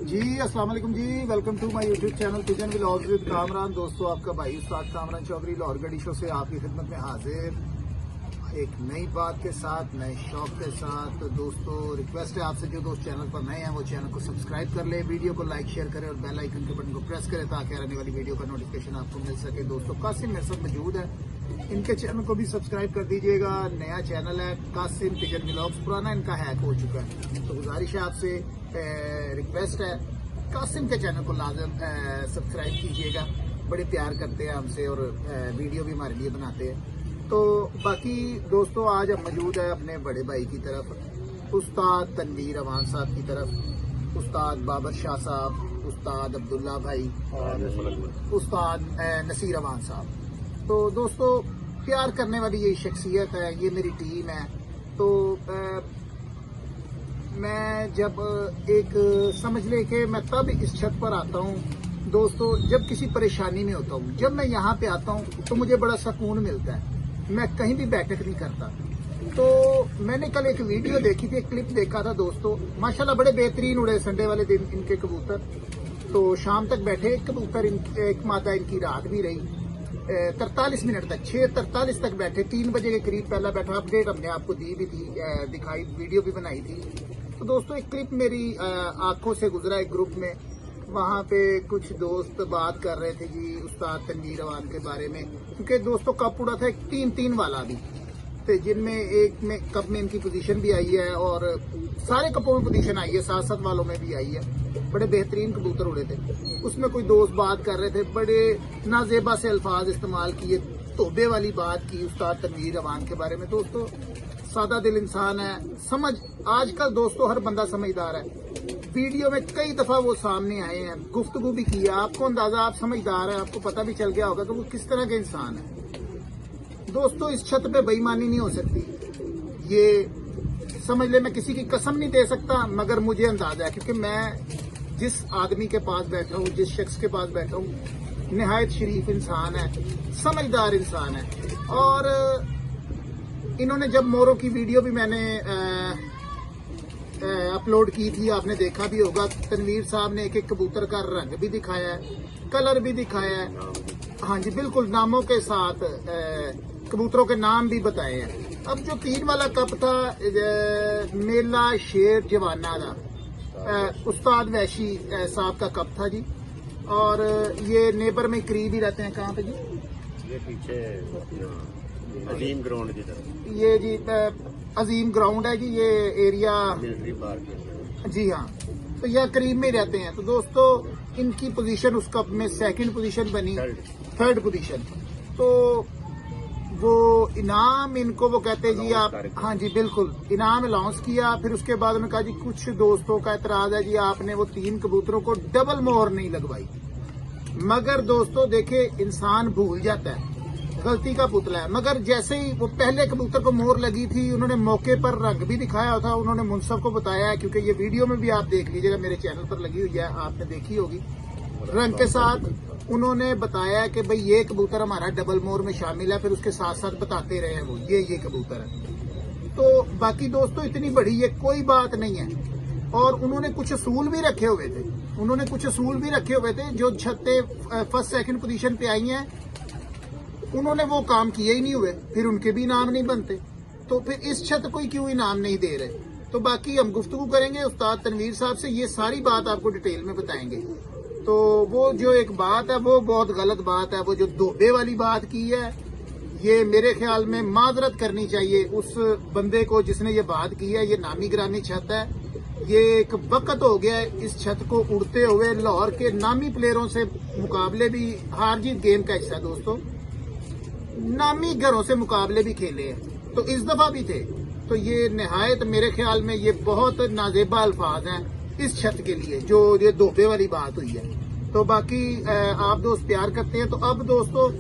जी अस्सलाम वालेकुम जी, welcome to my YouTube channel pigeon vlogs with Kamran. दोस्तों, आपका भाई उस्ताद कामरान चौधरी लाहौर गढ़ी शो से आपकी खिदमत में हाजिर, एक नई बात के साथ, नए शौक के साथ। तो दोस्तों, रिक्वेस्ट है आपसे, जो दोस्त चैनल पर नए हैं वो चैनल को सब्सक्राइब कर ले, वीडियो को लाइक शेयर करें और बेल आइकन के बटन को प्रेस करें ताकि आने वाली वीडियो का नोटिफिकेशन आपको मिल सके। दोस्तों, कासिम मेरे साथ मौजूद है, इनके चैनल को भी सब्सक्राइब कर दीजिएगा। नया चैनल है कासिम पिजन व्लॉग्स, पुराना इनका हैक हो चुका है। तो गुजारिश है आपसे, रिक्वेस्ट है, कासिम के चैनल को लाजम सब्सक्राइब कीजिएगा। बड़े प्यार करते हैं हमसे और वीडियो भी हमारे लिए बनाते हैं। तो बाकी दोस्तों, आज हम मौजूद है अपने बड़े भाई की तरफ, उस्ताद तनवीर अवान साहब की तरफ, उस्ताद बाबर शाह साहब, उस्ताद अब्दुल्ला भाई और उस्ताद नसीर अवान साहब। तो दोस्तों, प्यार करने वाली ये शख्सियत है, ये मेरी टीम है। तो मैं जब एक समझ ले कि मैं तब इस छत पर आता हूँ दोस्तों, जब किसी परेशानी में होता हूँ। जब मैं यहाँ पे आता हूँ तो मुझे बड़ा सुकून मिलता है, मैं कहीं भी बैठक नहीं करता। तो मैंने कल एक वीडियो देखी थी, एक क्लिप देखा था दोस्तों, माशाल्लाह बड़े बेहतरीन उड़े संडे वाले दिन इनके कबूतर। तो शाम तक बैठे कबूतर, एक मादा इनकी रात भी रही 43 मिनट तक, 6:43 तक बैठे। 3 बजे के करीब पहला बैठा। अपडेट हमने आपको दी भी थी, दिखाई, वीडियो भी बनाई थी। तो दोस्तों, एक क्लिप मेरी आंखों से गुजरा एक ग्रुप में, वहाँ पे कुछ दोस्त बात कर रहे थे जी उस्ताद तनवीर अवान के बारे में, क्योंकि दोस्तों कप उड़ा था एक 3-3 वाला भी, तो जिनमें एक में कप में इनकी पोजीशन भी आई है और सारे कपों में पोजीशन आई है, 7-7 वालों में भी आई है। बड़े बेहतरीन कबूतर उड़े थे। उसमें कोई दोस्त बात कर रहे थे, बड़े नाजेबा से अल्फाज इस्तेमाल किए, तोबे वाली बात की उस्ताद तनवीर अवान के बारे में। दोस्तों, सादा दिल इंसान है, समझ, आजकल दोस्तों हर बंदा समझदार है। वीडियो में कई दफा वो सामने आए हैं, गुफ्तगू भी की है, आपको अंदाजा, आप समझदार है, आपको पता भी चल गया होगा कि वो किस तरह के इंसान है। दोस्तों, इस छत पे बेईमानी नहीं हो सकती, ये समझ ले। मैं किसी की कसम नहीं दे सकता, मगर मुझे अंदाजा है, क्योंकि मैं जिस आदमी के पास बैठा हूँ, जिस शख्स के पास बैठा हूँ, निहायत शरीफ इंसान है, समझदार इंसान है। और इन्होंने जब मोरों की वीडियो भी मैंने अपलोड की थी, आपने देखा भी होगा, तनवीर साहब ने एक एक कबूतर का रंग भी दिखाया है, कलर भी दिखाया है, हाँ जी बिल्कुल, नामों के साथ कबूतरों के नाम भी बताए हैं। अब जो 3 वाला कप था, मेला शेर जवाना का उस्ताद वैशी साहब का कप था जी, और ये नेबर में करीब ही रहते हैं। कहाँ पे जी? ये पीछे अजीम ग्राउंड की तरफ। ये जी अजीम ग्राउंड है जी, ये एरिया मिलिट्री पार्क। जी हाँ, तो यह करीब में रहते हैं। तो दोस्तों, इनकी पोजीशन उस कप में 2nd पोजीशन बनी, 3rd पोजीशन। तो वो इनाम इनको वो कहते जी, आप, हाँ जी बिल्कुल, इनाम अलाउंस किया। फिर उसके बाद उन्होंने कहा जी कुछ दोस्तों का एतराज है जी, आपने वो 3 कबूतरों को डबल मोहर नहीं लगवाई। मगर दोस्तों देखे, इंसान भूल जाता है, गलती का पुतला है। मगर जैसे ही वो पहले कबूतर को मोहर लगी थी, उन्होंने मौके पर रंग भी दिखाया था, उन्होंने मुंसफ को बताया है, क्योंकि ये वीडियो में भी आप देख लीजिएगा, मेरे चैनल पर लगी हुई है, आपने देखी होगी। रंग के साथ उन्होंने बताया कि भाई ये कबूतर हमारा डबल मोहर में शामिल है, फिर उसके साथ साथ बताते रहे हैं वो ये कबूतर है। तो बाकी दोस्तों, इतनी बड़ी ये कोई बात नहीं है। और उन्होंने कुछ असूल भी रखे हुए थे, जो छत्ते 1st 2nd पोजीशन पे आई हैं, उन्होंने वो काम किए ही नहीं हुए, फिर उनके भी इनाम नहीं बनते। तो फिर इस छत को क्यों इनाम नहीं दे रहे? तो बाकी हम गुफ्तगू करेंगे उस्ताद तनवीर साहब से, ये सारी बात आपको डिटेल में बताएंगे। तो वो जो एक बात है, वो बहुत गलत बात है, वो जो दोबे वाली बात की है, ये मेरे ख्याल में माजरत करनी चाहिए उस बंदे को जिसने ये बात की है। ये नामी ग्रामी छत है, ये एक वक्त हो गया है इस छत को उड़ते हुए। लाहौर के नामी प्लेयरों से मुकाबले भी, हार जीत गेम का हिस्सा दोस्तों, नामी घरों से मुकाबले भी खेले हैं, तो इस दफा भी थे। तो ये निहायत मेरे ख्याल में ये बहुत नाजेबा अल्फाज हैं इस छत के लिए, जो ये दोबे वाली बात हुई है। तो बाकी आप दोस्त प्यार करते हैं। तो अब दोस्तों,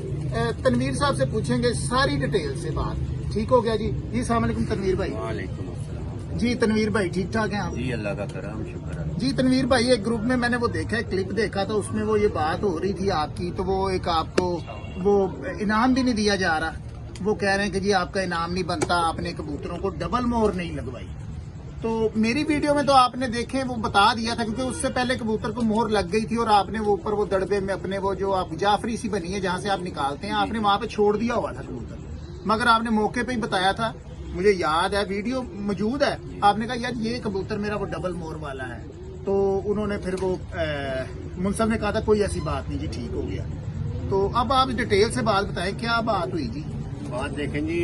तनवीर साहब से पूछेंगे सारी डिटेल से बात। ठीक हो गया जी? जी अस्सलाम वालेकुम तनवीर भाई। वालेकुम अस्सलाम जी तनवीर भाई, ठीक ठाक हैं आप? जी, अल्लाह का करम, शुक्र है जी तनवीर भाई, एक ग्रुप में मैंने वो देखा है, क्लिप देखा था, उसमें वो ये बात हो रही थी आपकी। तो वो एक आपको वो इनाम भी नहीं दिया जा रहा, वो कह रहे हैं कि जी आपका इनाम नहीं बनता, आपने कबूतरों को डबल मोहर नहीं लगवाई। तो मेरी वीडियो में तो आपने देखे वो बता दिया था, क्योंकि उससे पहले कबूतर को मोहर लग गई थी और आपने वो ऊपर वो दड़बे में अपने वो जो आप जाफरी सी बनी है जहां से आप निकालते हैं, आपने वहां पे छोड़ दिया हुआ था कबूतर। मगर आपने मौके पे ही बताया था, मुझे याद है, वीडियो मौजूद है, आपने कहा यार ये कबूतर मेरा वो डबल मोहर वाला है। तो उन्होंने फिर वो मुंसफ ने कहा था कोई ऐसी बात नहीं जी, ठीक हो गया। तो अब आप डिटेल से बात बताएं, क्या बात हुई जी? बात देखें जी,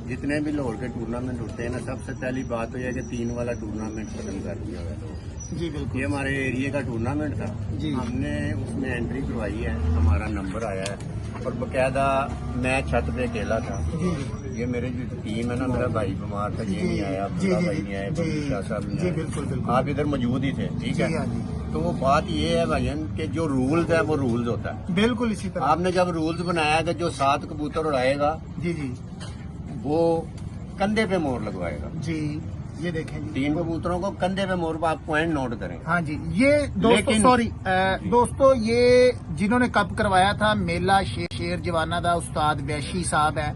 जितने भी लाहौर के टूर्नामेंट होते हैं ना, सबसे पहली बात तो यह है कि 3 वाला टूर्नामेंट खत्म कर दिया हुआ है। जी बिल्कुल। ये हमारे एरिया का टूर्नामेंट था जी। हमने उसमें एंट्री करवाई है, हमारा नंबर आया है और बकायदा मैं छत पे अकेला था। जी ये मेरी जो टीम है ना, मेरा भाई बीमार था, ये नहीं आया, जी, अब्दुल्ला जी, भाई नहीं आया, जी, शाह साहब नहीं जी, आए। बिल्कुल, बिल्कुल। आप इधर मौजूद ही थे, ठीक जी, है। हाँ जी। तो वो बात ये है भाईजान कि जो रूल्स है वो रूल्स होता है। बिल्कुल इसी तरह। आपने जब रूल्स बनाया कि जो 7 कबूतर उड़ाएगा जी जी वो कंधे पे मोहर लगवाएगा। जी, ये देखें जी। 3 कबूतरों को कंधे पे मोहर, आप पॉइंट नोट करें। हाँ जी, ये दोस्तों लेकिन- सॉरी दोस्तों, ये जिन्होंने कप करवाया था मेला शेर जवाना दा उस्ताद वैशी साहब है,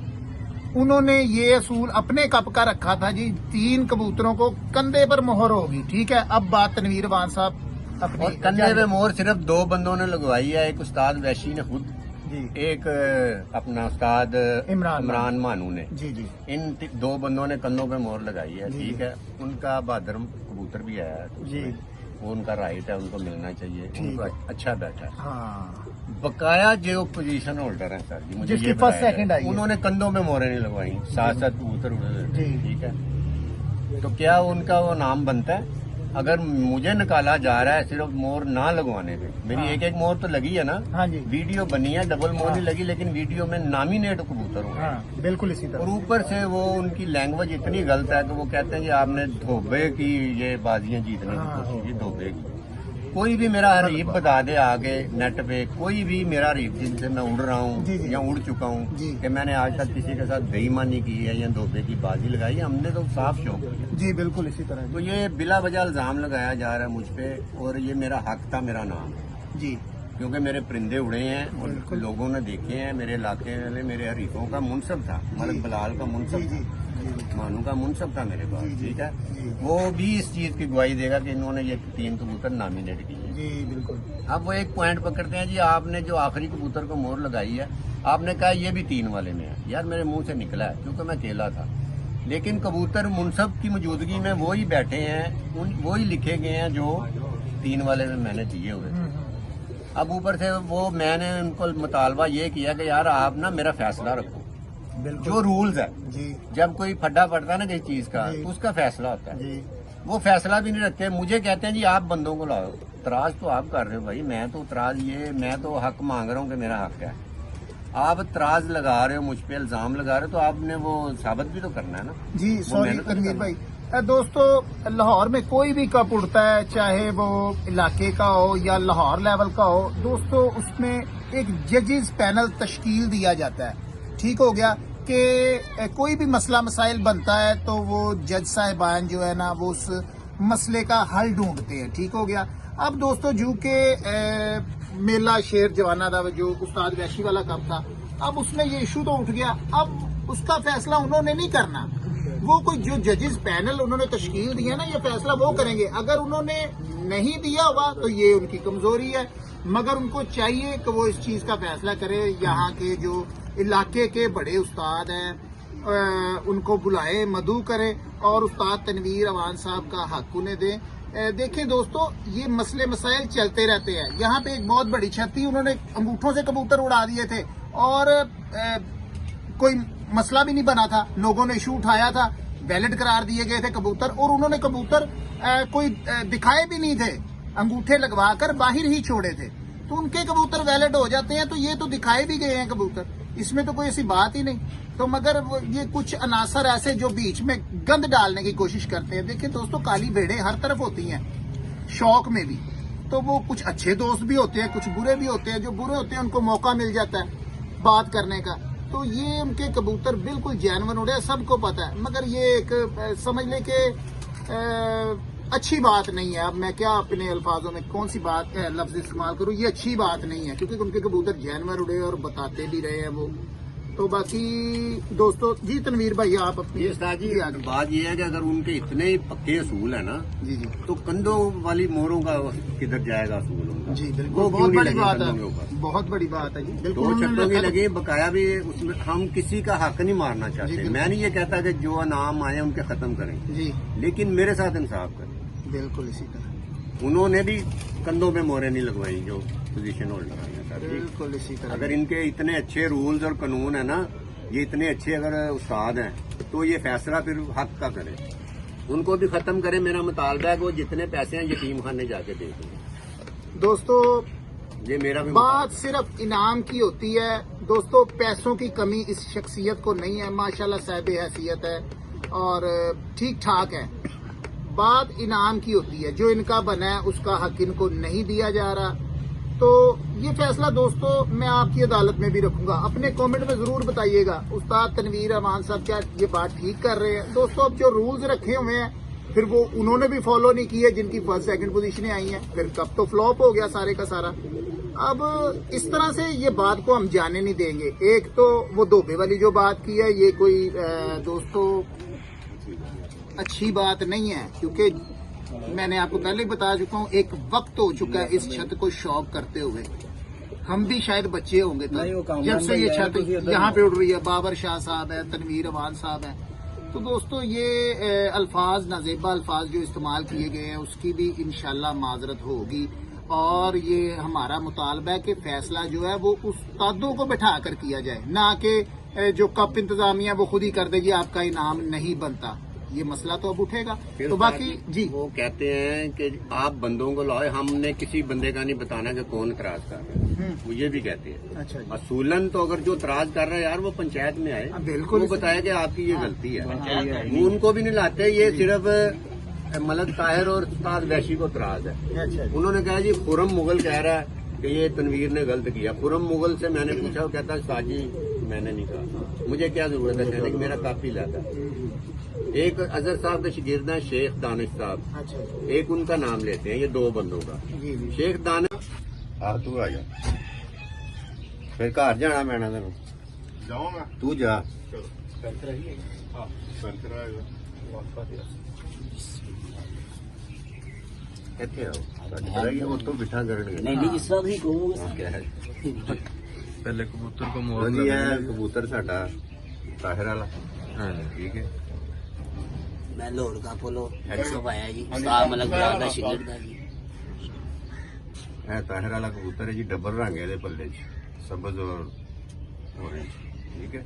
उन्होंने ये असूल अपने कप का रखा था जी, 3 कबूतरों को कंधे पर मोहर होगी। ठीक है, अब बात तनवीर वान साहब अपनी और कंधे पे मोहर सिर्फ 2 बंदों ने लगवाई है, एक उस्ताद वैशी ने खुद, जी एक अपना उस्ताद इमरान मानू ने। जी जी 2 बंदों ने कंधों पे मोहर लगाई है, जी। ठीक है। उनका बहादुर कबूतर भी आया है जी। वो उनका राइट है, उनको मिलना चाहिए, ठीक। उनको अच्छा बैठा है। हाँ बकाया जो पोजीशन होल्डर है सर जी, मुझे जिसकी ये first, बताया second जाए, आई है। उन्होंने कंधों में मोहरें नहीं लगवाई, 7 कबूतर उड़े हुए थे, जी। ठीक है। तो क्या उनका वो नाम बनता है? अगर मुझे निकाला जा रहा है सिर्फ मोहर ना लगवाने पे, मेरी हाँ। एक मोहर तो लगी है ना, हाँ जी। वीडियो बनी है, डबल मोहर हाँ। नहीं लगी, लेकिन वीडियो में नामिनेट कबूतर हो गए। हाँ बिल्कुल इसी और तरह। ऊपर से वो उनकी लैंग्वेज इतनी गलत है कि वो कहते हैं कि आपने धोबे की ये बाजियां जीतने की हाँ। कोशिश की, धोबे की। कोई भी मेरा हरीफ बता दे आगे नेट पे, कोई भी मेरा हरीफ जिनसे मैं उड़ रहा जी, जी। हूँ या उड़ चुका जी। हूँ कि मैंने आज तक किसी के साथ बेईमानी की है या धोबे की बाजी लगाई है, हमने तो साफ शौक किया। जी बिल्कुल इसी तरह। तो ये बिला वजह इल्जाम लगाया जा रहा है मुझ पे, और ये मेरा हक था, मेरा नाम, जी क्योंकि मेरे परिंदे उड़े हैं और बिल्कुल। लोगों ने देखे हैं। मेरे इलाके वाले मेरे हरीफों का मुनसब था, मलिक बलाल का जी मुनसब जी था, जी मानू का मुनसब था मेरे पास, जी, जी, ठीक है। जी। वो भी इस चीज की गवाही देगा कि इन्होंने ये 3 कबूतर नामिनेट किए। जी बिल्कुल। अब वो एक पॉइंट पकड़ते हैं जी, आपने जो आखिरी कबूतर को मोहर लगाई है, आपने कहा ये भी 3 वाले में है। यार मेरे मुंह से निकला है क्योंकि मैं अकेला था, लेकिन कबूतर मुनसब की मौजूदगी में वो ही बैठे हैं, वो ही लिखे गए हैं जो 3 वाले में मैंने दिए हुए थे। अब ऊपर से वो मैंने उनको मुतालबा ये किया कि यार आप ना मेरा फैसला रखो, बिल्कुल जो रूल्स है। जी जब कोई फड्डा पड़ता है ना किसी चीज का, जी। तो उसका फैसला होता है। जी वो फैसला भी नहीं रखते, मुझे कहते हैं जी आप बंदों को लाओ। तराज तो आप कर रहे हो भाई, मैं तो तराज ये, मैं तो हक मांग रहा हूँ कि मेरा हक है। आप तराज लगा रहे हो मुझ पे, इल्जाम लगा रहे हो, तो आपने वो साबित भी तो करना है ना। जी सॉरी मैंने तो तनवीर करना। भाई। दोस्तों, लाहौर में कोई भी कप उड़ता है, चाहे वो इलाके का हो या लाहौर लेवल का हो, दोस्तों उसमें एक जजेस पैनल तश्कील दिया जाता है। ठीक हो गया कि कोई भी मसला मसाइल बनता है तो वो जज साहिबान जो है ना वो उस मसले का हल ढूंढते हैं। ठीक हो गया। अब दोस्तों जो के मेला शेर जवाना का जो उस्ताद वैशी वाला कप था, अब उसमें ये इशू तो उठ गया। अब उसका फैसला उन्होंने नहीं करना, वो कोई जो जजेस पैनल उन्होंने तश्कील दिया ना, ये फैसला वो करेंगे। अगर उन्होंने नहीं दिया हुआ तो ये उनकी कमजोरी है, मगर उनको चाहिए कि वो इस चीज का फैसला करे। यहाँ के जो इलाके के बड़े उस्ताद हैं उनको बुलाए, मदऊ करें और उस्ताद तनवीर अवान साहब का हक उन्हें दें। देखें दोस्तों, ये मसले मसाइल चलते रहते हैं। यहाँ पे एक बहुत बड़ी छत थी, उन्होंने अंगूठों से कबूतर उड़ा दिए थे और कोई मसला भी नहीं बना था, लोगों ने इशू उठाया था, वैलिड करार दिए गए थे कबूतर, और उन्होंने कबूतर कोई दिखाए भी नहीं थे, अंगूठे लगवाकर बाहर ही छोड़े थे, तो उनके कबूतर वैलिड हो जाते हैं। तो ये तो दिखाए भी गए हैं कबूतर, इसमें तो कोई ऐसी बात ही नहीं। तो मगर ये कुछ अनासर ऐसे जो बीच में गंद डालने की कोशिश करते हैं। देखिए दोस्तों, काली भेड़ें हर तरफ होती हैं, शौक में भी। तो वो कुछ अच्छे दोस्त भी होते हैं, कुछ बुरे भी होते हैं। जो बुरे होते हैं उनको मौका मिल जाता है बात करने का। तो ये उनके कबूतर बिल्कुल जैनवन उड़े, सबको पता है। मगर ये एक समझ ले के अच्छी बात नहीं है। अब मैं क्या अपने अल्फाजों में कौन सी बात लफ्ज इस्तेमाल करूं, ये अच्छी बात नहीं है, क्योंकि उनके कबूतर जैनवर उड़े और बताते भी रहे हैं वो। तो बाकी दोस्तों जी, तनवीर भाई आप अपनी ये उस्ताद जी आगे। बात ये है कि अगर उनके इतने ही पक्के असूल है ना, जी जी तो कंधों वाली मोरों का किधर जाएगा असूल उनका? जी, वो बिल्कुल क्यों बहुत नहीं बड़ी लगे बात कंधों के है, ऊपर? बहुत बड़ी बात है जी, बिल्कुल दो उन्होंने छत्तों की रखा- लगी, बकाया भी उसमें। हम किसी का हक नहीं मारना जी, चाहते। बिल्कुल। मैं नहीं ये कहता कि जो नाम आए उनके खत्म करें, जी लेकिन मेरे साथ इंसाफ करें। बिल्कुल इसी तरह, उन्होंने भी कंधों में मोहरें नहीं लगवाई जो पोजीशन होल्डर है सर जी। बिल्कुल इसी तरह। अगर इनके इतने अच्छे रूल्स और कानून है ना, ये इतने अच्छे अगर उस्ताद हैं, तो ये फैसला फिर हक का करें, उनको भी खत्म करें। मेरा मुतालबा है कि वो जितने पैसे हैं यतीम खाने जाके दे दें। दोस्तों ये मेरा भी बात सिर्फ इनाम की होती है दोस्तों, पैसों की कमी इस शख्सियत को नहीं है, माशाल्लाह साहिब हैसियत है और ठीक ठाक है। बात इनाम की होती है, जो इनका बना है उसका हक इनको नहीं दिया जा रहा। तो ये फैसला दोस्तों मैं आपकी अदालत में भी रखूंगा। अपने कमेंट में जरूर बताइएगा उस्ताद तनवीर अमान साहब क्या ये बात ठीक कर रहे हैं। दोस्तों अब जो रूल्स रखे हुए हैं फिर वो उन्होंने भी फॉलो नहीं किए, जिनकी फर्स्ट सेकंड पोजीशनें आई हैं, फिर कब तो फ्लॉप हो गया सारे का सारा। अब इस तरह से ये बात को हम जाने नहीं देंगे। एक तो वो धोबे वाली जो बात की है, ये कोई दोस्तों अच्छी बात नहीं है, क्योंकि मैंने आपको पहले ही बता चुका हूँ, एक वक्त हो चुका है इस छत को शौक करते हुए। हम भी शायद बच्चे होंगे तब जब से ये छत यहाँ पे उड़ रही है। बाबर शाह साहब है, तनवीर अमान साहब है। तो दोस्तों ये अल्फाज नाजेबा अल्फाज जो इस्तेमाल किए गए हैं उसकी भी इंशाल्लाह माजरत होगी। और ये हमारा मुतालबा है कि फैसला जो है वो उस्तादों को बैठा कर किया जाए, ना कि जो कप इंतजामिया वो खुद ही कर देगी, आपका इनाम नहीं बनता। ये मसला तो अब उठेगा। फिर तो बाकी जी वो कहते हैं कि आप बंदों को लाओ, हमने किसी बंदे का नहीं बताना कि कौन इतराज कर रहा है। वो ये भी कहते हैं। अच्छा जी, असूलन तो अगर जो इतराज कर रहा है यार वो पंचायत में आए, बिल्कुल वो बताया कि आपकी ये गलती है। वो उनको भी नहीं लाते, ये सिर्फ मलक ताहिर और उस्ताद वैशी को इतराज है। अच्छा जी, उन्होंने कहा जी खुरम मुगल कह रहा है कि ये तनवीर ने गलत किया। खुरम मुगल से मैंने पूछा, वो कहता साजी मैंने नहीं कहा, मुझे क्या जरूरत है कहने की, मेरा काफी लाता। एक अजहर साहब के शागिर्द हैं शेख दानिश साहब, अच्छा जी, एक उनका नाम लेते हैं, ये दो बंदों का। जी जी, शेख दानिश तू आ जा, फिर घर जाना पैना तेन, जाऊंगा तू जा। ਇੱਥੇ ਆਓ, ਤੁਹਾਨੂੰ ਪਤਾ ਹੀ ਉਹ ਤੋਂ ਬਿਠਾ ਕਰਨਗੇ। नहीं नहीं जिस तरह भी कहूँगा क्या है पहले कबूतर को मोर ਹਾਂਜੀ ਇਹ ਕਬੂਤਰ ਸਾਡਾ ਤਾਹਿਰ ਵਾਲਾ, हाँ ਠੀਕ ਹੈ। मैं लाहौर का पोलो हेडसअप आया जी उस्ताद मलक बिलाल का शागिर्द है जी। ਇਹ ਤਾਹਿਰ ਵਾਲਾ ਕਬੂਤਰ ਹੈ ਜੀ, ਡਬਲ ਰੰਗ ਹੈ ਇਹਦੇ ਪੱਲੇ 'ਚ, ਸਬਜ਼ ਔਰ ਔਰੇਂਜ, ਠੀਕ ਹੈ।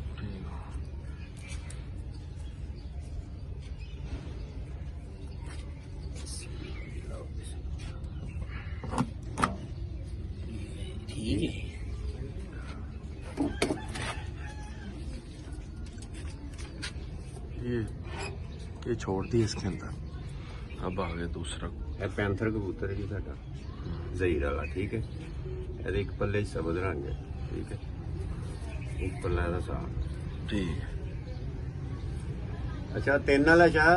ठीक है ये छोड़ दी इसके अंदर, अब आ गया दूसरा। ਇਹ ਪੈਂਥਰ ਕਬੂਤਰ ਹੈ ਜੀ ਸਾਡਾ ਜ਼ਹੀਰ ਵਾਲਾ, ਠੀਕ ਹੈ। ਇਹਦੇ ਇੱਕ ਪੱਲੇ 'ਚ ਸਬਜ਼ ਰੰਗ ਹੈ, ਠੀਕ ਹੈ, ਇੱਕ ਪੱਲਾ ਇਹਦਾ ਸਾਫ। ठीक है, ਅੱਛਾ ਤਿੰਨ ਵਾਲਾ ਸ਼ਾਹ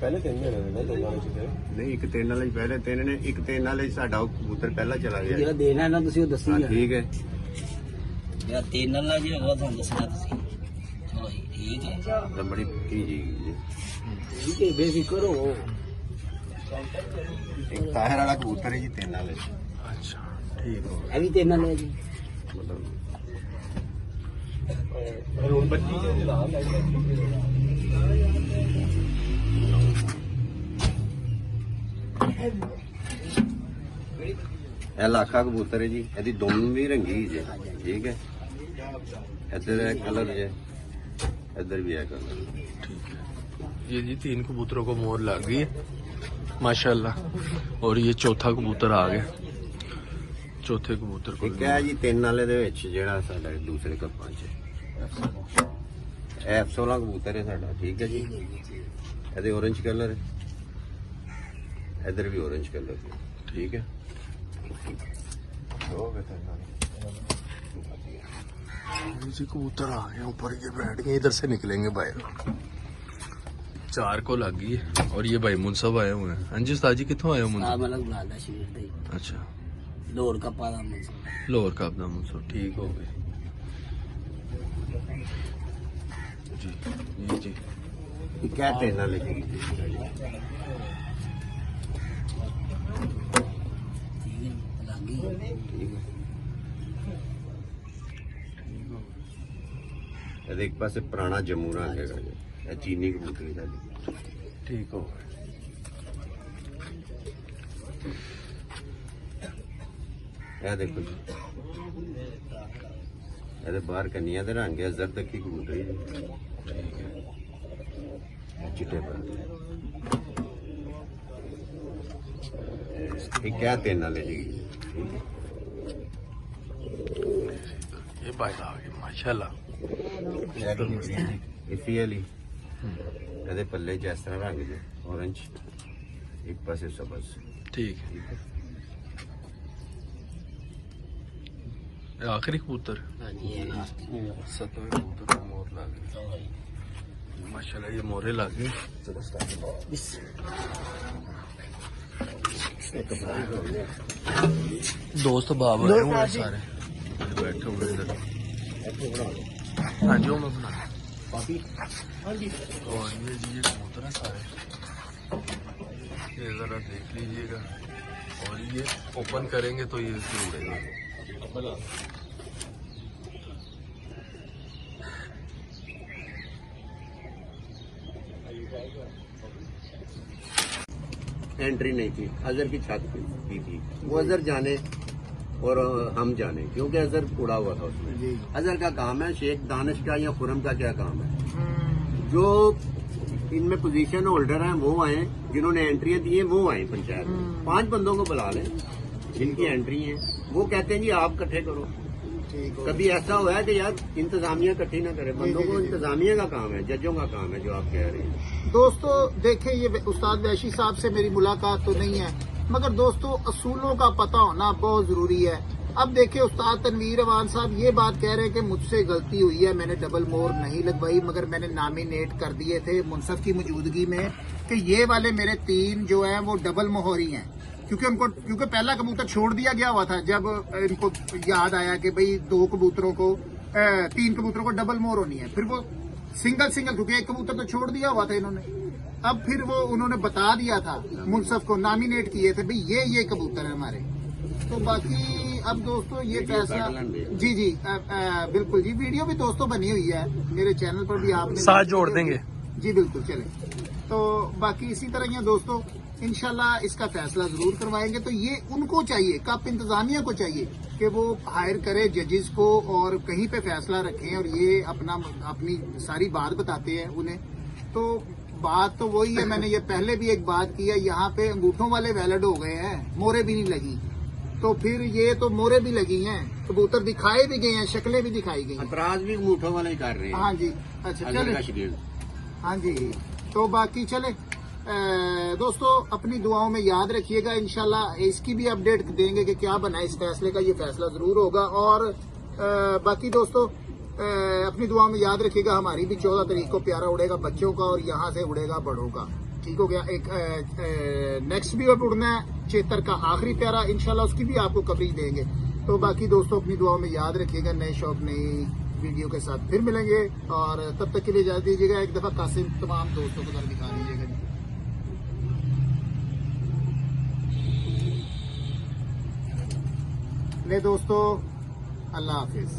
ਪਹਿਲੇ ਕਹਿੰਦੇ ਨੇ ਨਹੀਂ, ਇੱਕ ਤਿੰਨ ਵਾਲਾ ਹੀ ਪਹਿਲੇ ਤਿੰਨ ਨੇ, ਇੱਕ ਤਿੰਨ ਵਾਲੇ 'ਚ ਸਾਡਾ ਉਹ ਕਬੂਤਰ ਪਹਿਲਾਂ ਚਲਾ ਗਿਆ ਜਿਹੜਾ ਜੀ। ਦੇਣਾ ਨਾ ਤੁਸੀਂ ਉਹ ਦੱਸੀ ਹਾਂ ਜਾਣਾ। ਠੀਕ ਹੈ। ਜਿਹੜਾ ਤੇਨ ਨਾਲ ਜੀ ਉਹ ਤੁਹਾਨੂੰ ਦੱਸਣਾ ਤੁਸੀਂ। ਚਲੋ ਜੀ ਠੀਕ ਹੈ ਤਾਂ ਬੜੀ ਪੱਕੀ ਜੀ ਠੀਕ ਹੈ ਬੇਫਿਕਰ ਹੋ। ਇੱਕ ਤਾਹਿਰ ਵਾਲਾ ਕਬੂਤਰ ਹੈ ਜੀ ਤਿੰਨ ਵਾਲੇ 'ਚ, अच्छा ठीक हो ਇਹ ਵੀ ਤੇਨ ਨਾਲ ਹੈ ਜੀ। ਮਤਲਬ ਹੁਣ ਬੱਚੀ ਦੇ ਨਾਲ ਇਹ ਲਾਖਾ ਕਬੂਤਰ ਹੈ ਜੀ, ਇਹਦੀ ਦੁਮ ਵੀ ਰੰਗੀ ਜੇ, ਠੀਕ ਹੈ। ਇੱਧਰ ਹੈ ਕਲਰ ਜੇ, ਇੱਧਰ ਵੀ ਹੈ ਕਲਰ। ठीक है। ये जी 3 कबूतरों को मोर लग गई है माशाल्लाह, और ये चौथा कबूतर आ गया। चौथे कबूतर को ਇੱਕ ਹੈ ਜੀ ਤਿੰਨ ਵਾਲੇ ਦੇ ਵਿੱਚ ਜਿਹੜਾ ਸਾਡਾ ਦੂਸਰੇ ਕੱਪਾਂ 'ਚ F16 ਕਬੂਤਰ ਹੈ ਸਾਡਾ, ਠੀਕ ਹੈ ਜੀ। ਇਹਦੇ orange ਕਲਰ ਹੈ, ਇੱਧਰ ਵੀ orange ਕਲਰ ਹੈ, ਠੀਕ ਹੈ। ਹੋ ਗਏ ਤਿੰਨ ਵਾਲੇ। ये जी कबूतर आ गए ऊपर, ये बैठ गए, इधर से निकलेंगे बाहर। 4 को लग गई है, और ये भाई मुनसब आए हुए हैं। हाँ जी उस्ताद जी कितों आए हो ਉਸਤਾਦ मुनसब? ਮਲਕ ਬਿਲਾਲ ਦਾ ਸ਼ਾगिर्द है जी। अच्छा लोहर का पाला मंसूर। लाहौर का अपना मंसूर, ठीक हो गए जी। ये जी कहते हैं ना लेकिन लागी ठीक है। एक पासे पुराना जमूरा है चीनी कबूतरी साडी ठीक हो गए। ਇਹ ਦੇਖੋ ਜੀ ਇਹਦੇ ਬਾਹਰ ਕੰਨੀਆਂ ਦੇ ਰੰਗ ਹੈ ਜ਼ਰ ਤੱਕ ਕੀ ਕਬੂਤਰੀ ਜੀ ਚਿੱਟੇ ਪਰ ਇਹ ਕਿਆ ਤੇਨ ਨਾਲ ਲੈ ਜੀ ये भाई आ गए माशाल्लाह। ਇਫੀ ਵਾਲੀ ਇਹਦੇ ਪੱਲੇ ਜਿਸ ਤਰ੍ਹਾਂ ਰੰਗ ਦੇ orange ਇੱਕ ਪਾਸੇ ਸਬਜ਼ ठीक है। ये आखिरी कबूतर हाँ जी ये लास्ट 7वें कबूतर को मोर लग गई माशाल्लाह। ये मोरे लग गए। दोस्त बाबा हैं वो सारे बैठे हुए इधर। हाँ जी वो मैं बना और ये जी ये कबूतर है सारे, ये जरा देख लीजिएगा। और ये ओपन करेंगे तो ये फिर उड़ेगा। एंट्री नहीं थी अजहर की छत की थी वो अजहर जाने और हम जाने क्योंकि अजहर उड़ा हुआ था उसमें। अजहर का काम है शेख दानिश का या खुरम का क्या काम है जो इनमें पोजीशन होल्डर हैं वो आए जिन्होंने एंट्रियां दी हैं वो आए पंचायत में 5 बंदों को बुला लें जिनकी एंट्री है वो कहते हैं जी आप इकट्ठे करो। कभी ऐसा हुआ है कि यार इंतजामिया इकट्ठी ना करे बंदों को इंतजामिया का काम है जजों का काम है जो आप कह रहे हैं। दोस्तों देखें ये उस्ताद वैशी साहब से मेरी मुलाकात तो नहीं है मगर दोस्तों असूलों का पता होना बहुत जरूरी है। अब देखिए उस्ताद तनवीर अवान साहब ये बात कह रहे हैं कि मुझसे गलती हुई है मैंने डबल मोर नहीं लगवाई मगर मैंने नामिनेट कर दिए थे मुनसफ की मौजूदगी में कि ये वाले मेरे 3 जो हैं वो डबल मोहरी हैं क्योंकि पहला कबूतर छोड़ दिया गया हुआ था जब इनको याद आया कि भाई 3 कबूतरों को डबल मोर होनी है फिर वो सिंगल क्योंकि एक कबूतर तो छोड़ दिया हुआ था इन्होंने। अब फिर वो उन्होंने बता दिया था मुनसफ को नामिनेट किए थे भाई ये कबूतर है हमारे। तो बाकी अब दोस्तों ये फैसला जी बिल्कुल जी वीडियो भी दोस्तों बनी हुई है मेरे चैनल पर भी आपने साथ जोड़ देंगे जी बिल्कुल चले। तो बाकी इसी तरह ये दोस्तों इंशाल्लाह इसका फैसला जरूर करवाएंगे। तो ये उनको चाहिए कप इंतजामिया को चाहिए कि वो हायर करे जजेस को और कहीं पे फैसला रखें और ये अपनी सारी बात बताते हैं उन्हें। तो बात तो वही है मैंने ये पहले भी एक बात की है यहाँ पे अंगूठों वाले वैलिड हो गए हैं मोरे भी नहीं लगी तो फिर ये तो मोरे भी लगी हैं कबूतर दिखाए भी गए हैं शक्लें भी दिखाई गई हैं। एतराज भी अंगूठों वाले ही कर रहे हैं। हाँ जी अच्छा अजहर का चले शिगिर्द। हाँ जी तो बाकी चले दोस्तों अपनी दुआओं में याद रखिएगा इंशाल्लाह इसकी भी अपडेट देंगे कि क्या बना इस फैसले का। ये फैसला जरूर होगा और बाकी दोस्तों अपनी दुआओं में याद रखिएगा हमारी भी 14 तारीख को प्यारा उड़ेगा बच्चों का और यहाँ से उड़ेगा बड़ों का। ठीक हो गया। एक नेक्स्ट भी अब उड़ना है चेतर का आखिरी प्यारा इंशाल्लाह उसकी भी आपको कवरेज देंगे। तो बाकी दोस्तों अपनी दुआओं में याद रखिएगा नए शौक नई वीडियो के साथ फिर मिलेंगे और तब तक के लिए इजाजत दीजिएगा। एक दफा कासिम तमाम दोस्तों को जरा दिखा दीजिएगा। ले दोस्तों अल्लाह हाफिज।